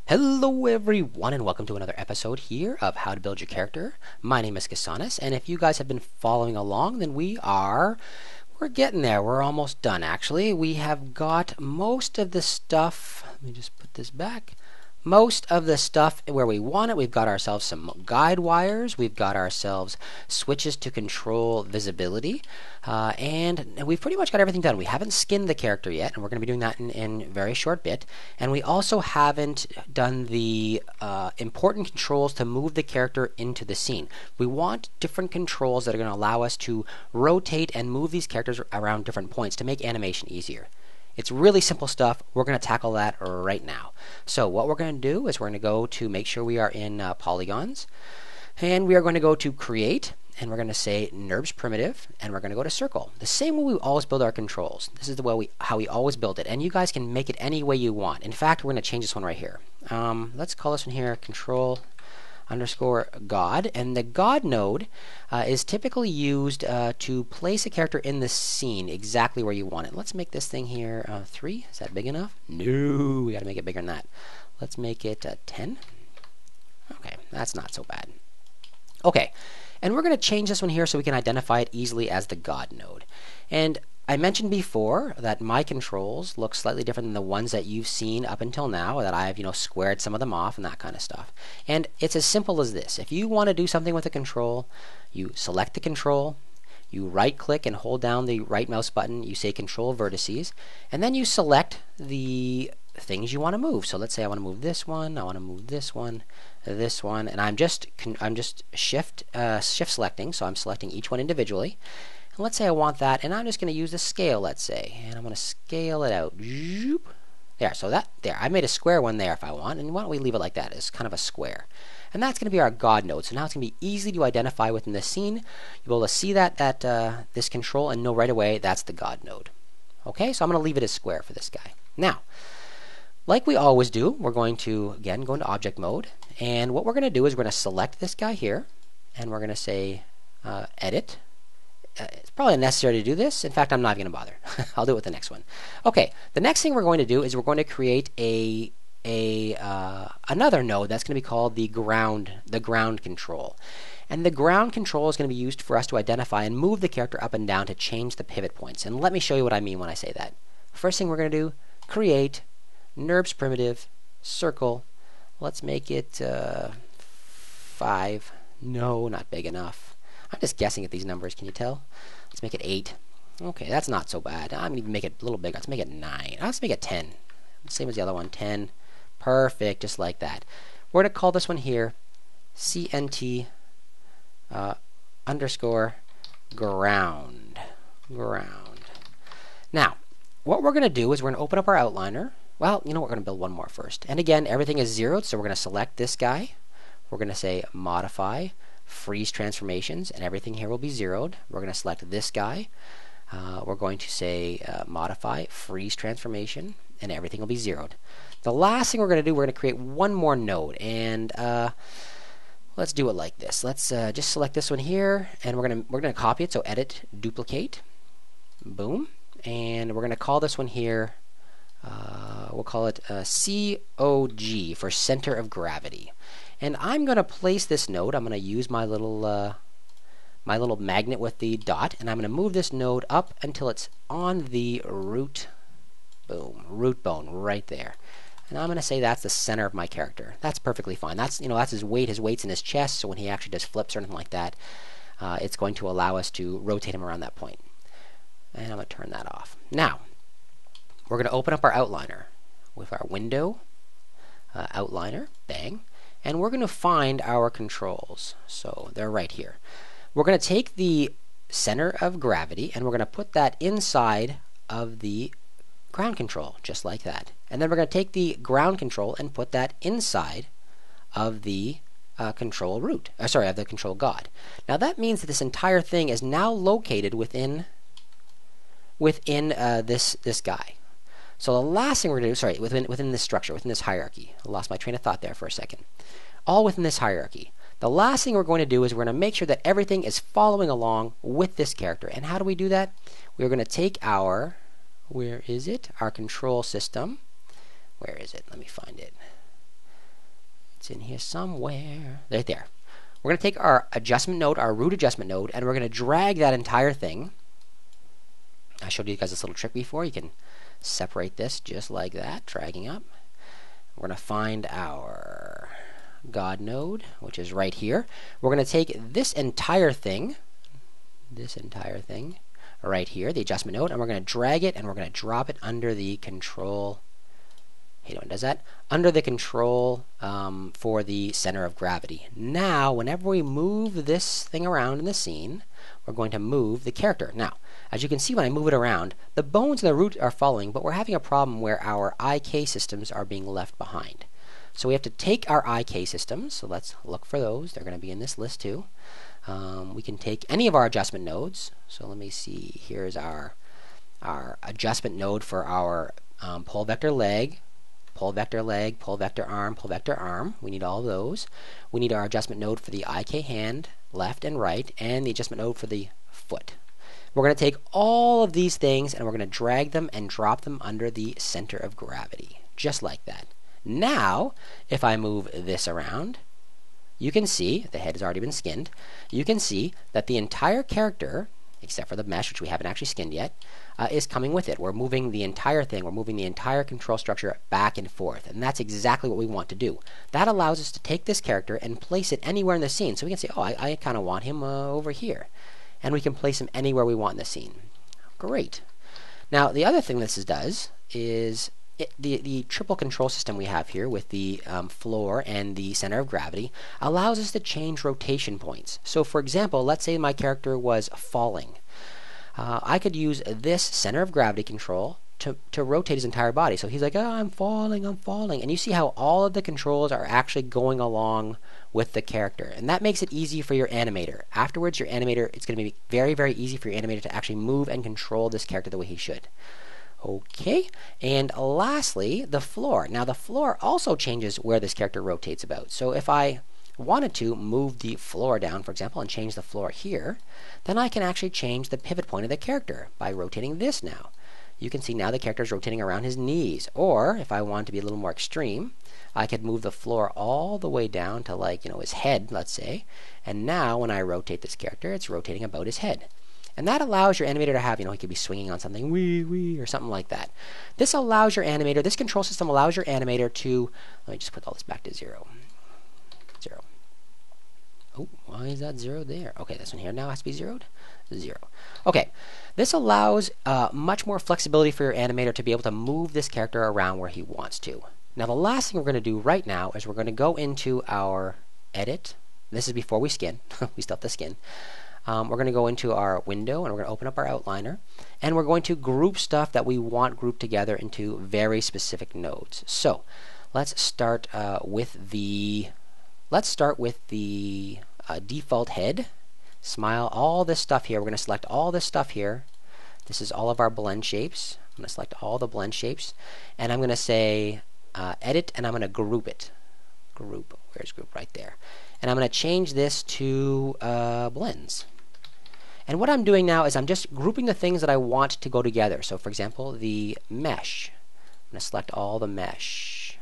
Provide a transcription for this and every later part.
Hello everyone and welcome to another episode here of How to Build Your Character. My name is Casanis, and if you guys have been following along, then we're getting there. We're almost done actually. We have got most of the stuff. Let me just put this back. Most of the stuff where we want it. We've got ourselves some guide wires. We've got ourselves switches to control visibility. And we've pretty much got everything done. We haven't skinned the character yet, and we're going to be doing that in a very short bit. And we also haven't done the important controls to move the character into the scene. We want different controls that are going to allow us to rotate and move these characters around different points to make animation easier. It's really simple stuff. We're going to tackle that right now. So what we're going to do is we're going to go to make sure we are in polygons. And we are going to go to create. And we're going to say NURBS primitive. And we're going to go to circle. The same way we always build our controls. This is the way how we always build it. And you guys can make it any way you want. In fact, we're going to change this one right here. Let's call this one here control _ God, and the God node is typically used to place a character in the scene exactly where you want it. Let's make this thing here 3. Is that big enough? No, we got to make it bigger than that. Let's make it 10. Okay, that's not so bad. Okay, and we're going to change this one here so we can identify it easily as the God node. And I mentioned before that my controls look slightly different than the ones that you've seen up until now, that I've squared some of them off and that kind of stuff. And it's as simple as this. If you want to do something with a control, you select the control, you right click and hold down the right mouse button, you say control vertices, and then you select the things you want to move. So let's say I want to move this one, I want to move this one, and I'm just shift selecting, so I'm selecting each one individually. Let's say I want that, and I'm just going to use the scale, let's say, and I'm going to scale it out. There, so there, I made a square one there if I want, and why don't we leave it like that, as kind of a square. And that's going to be our God node, so now it's going to be easy to identify within the scene. You'll be able to see this control and know right away that's the God node. Okay, so I'm going to leave it as square for this guy. Now, like we always do, we're going to, again, go into object mode, and what we're going to do is we're going to select this guy here, and we're going to say edit. It's probably unnecessary to do this. In fact, I'm not going to bother. I'll do it with the next one. Okay, the next thing we're going to do is we're going to create another node that's going to be called the ground control. And the ground control is going to be used for us to identify and move the character up and down to change the pivot points. And let me show you what I mean when I say that. First thing we're going to do, create NURBS primitive circle. Let's make it 5. No, not big enough. I'm just guessing at these numbers, can you tell? Let's make it 8. Okay, that's not so bad. I'm going to even make it a little bigger. Let's make it 9. Let's make it 10. Same as the other one, 10. Perfect, just like that. We're going to call this one here CNT _ ground. Now, what we're going to do is we're going to open up our outliner. Well, we're going to build one more first. And again, everything is zeroed, so we're going to select this guy. We're going to say modify, freeze transformations, and everything here will be zeroed. We're going to select this guy. We're going to say modify, freeze transformation, and everything will be zeroed. The last thing we're going to do, we're going to create one more node, and let's do it like this. Let's just select this one here, and we're going to copy it. So edit, duplicate, boom, and we're going to call this one here. We'll call it COG for center of gravity. And I'm going to place this node. I'm going to use my little magnet with the dot, and I'm going to move this node up until it's on the root bone right there. And I'm going to say that's the center of my character. That's perfectly fine. That's that's his weight. His weight's in his chest, so when he actually does flips or anything like that, it's going to allow us to rotate him around that point. And I'm going to turn that off. Now, we're going to open up our outliner with our window, outliner, bang. And we're going to find our controls. So they're right here. We're going to take the center of gravity and we're going to put that inside of the ground control, just like that. And then we're going to take the ground control and put that inside of the control root. Of the control God. Now that means that this entire thing is now located within this guy. So the last thing we're going to do, within this structure, within this hierarchy. I lost my train of thought there for a second. All within this hierarchy. The last thing we're going to do is we're going to make sure that everything is following along with this character. And how do we do that? We're going to take our, where is it? Our control system. Where is it? Let me find it. It's in here somewhere. Right there. We're going to take our adjustment node, our root adjustment node, and we're going to drag that entire thing. I showed you guys this little trick before. You can separate this just like that, dragging up. We're going to find our God node, which is right here. We're going to take this entire thing right here, the adjustment node, and we're going to drag it and we're going to drop it under the control. Hey, no one does that. Under the control for the center of gravity. Now, whenever we move this thing around in the scene, we're going to move the character. Now, as you can see when I move it around, the bones and the root are following, but we're having a problem where our IK systems are being left behind. So we have to take our IK systems, so let's look for those. They're going to be in this list too. We can take any of our adjustment nodes. So let me see, here's our adjustment node for our pole vector leg, pull vector leg, pull vector arm, pull vector arm. We need all of those. We need our adjustment node for the IK hand, left and right, and the adjustment node for the foot. We're going to take all of these things and we're going to drag them and drop them under the center of gravity, just like that. Now, if I move this around, you can see, the head has already been skinned, you can see that the entire character, except for the mesh, which we haven't actually skinned yet, is coming with it. We're moving the entire thing, we're moving the entire control structure back and forth, and that's exactly what we want to do. That allows us to take this character and place it anywhere in the scene. So we can say, oh, I kind of want him over here. And we can place him anywhere we want in the scene. Great. Now, the other thing this does is the triple control system we have here with the floor and the center of gravity allows us to change rotation points. So, for example, let's say my character was falling. I could use this center of gravity control to rotate his entire body. So he's like, oh, I'm falling. And you see how all of the controls are actually going along with the character. And that makes it easy for your animator. Afterwards, your animator, it's going to be very, very easy for your animator to actually move and control this character the way he should. Okay, and lastly, the floor. Now, the floor also changes where this character rotates about. So if I wanted to move the floor down, for example, and change the floor here, then I can actually change the pivot point of the character by rotating this now. You can see now the character is rotating around his knees. Or, if I want to be a little more extreme, I could move the floor all the way down to, like, his head, let's say. And now, when I rotate this character, it's rotating about his head. And that allows your animator to have, he could be swinging on something, or something like that. This allows your animator, this control system allows your animator to, let me just put all this back to 0. 0. Oh, why is that 0 there? Okay, this one here now has to be 0'd. 0. Okay, this allows much more flexibility for your animator to be able to move this character around where he wants to. Now, the last thing we're going to do right now is we're going to go into our edit. This is before we skin. We still have to skin. We're going to go into our window and we're going to open up our outliner, and we're going to group stuff that we want grouped together into very specific nodes. So let's start with the default head, smile, all this stuff here. We're going to select all this stuff here. This is all of our blend shapes. I'm going to select all the blend shapes, and I'm going to say edit, and I'm going to group it. Group, where's group? Right there. And I'm going to change this to blends. And what I'm doing now is I'm just grouping the things that I want to go together. So, for example, the mesh. I'm going to select all the mesh.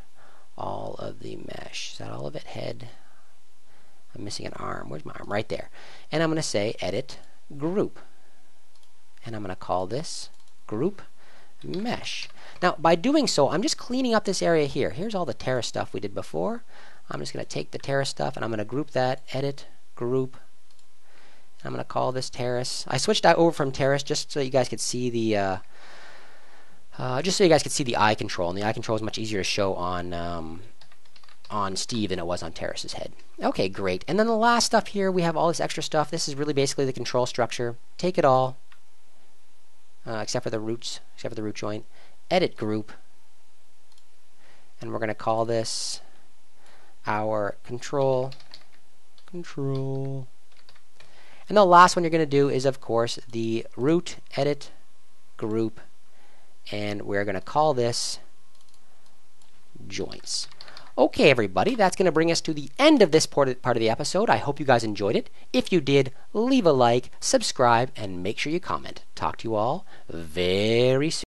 All of the mesh. Is that all of it? Head. I'm missing an arm. Where's my arm? Right there. And I'm going to say edit group. And I'm going to call this group mesh. Now, by doing so, I'm just cleaning up this area here. Here's all the terrace stuff we did before. I'm just going to take the terrace stuff and I'm going to group that, edit, group. I'm going to call this terrace. I switched that over from terrace just so you guys could see the eye control, and the eye control is much easier to show on Steve than it was on Terrace's head. Okay, great. And then the last stuff here, we have all this extra stuff. This is really basically the control structure. Take it all, except for the roots, except for the root joint. Edit group, and we're going to call this our control. And the last one you're going to do is, of course, the root, edit, group, and we're going to call this joints. Okay, everybody, that's going to bring us to the end of this part of the episode. I hope you guys enjoyed it. If you did, leave a like, subscribe, and make sure you comment. Talk to you all very soon.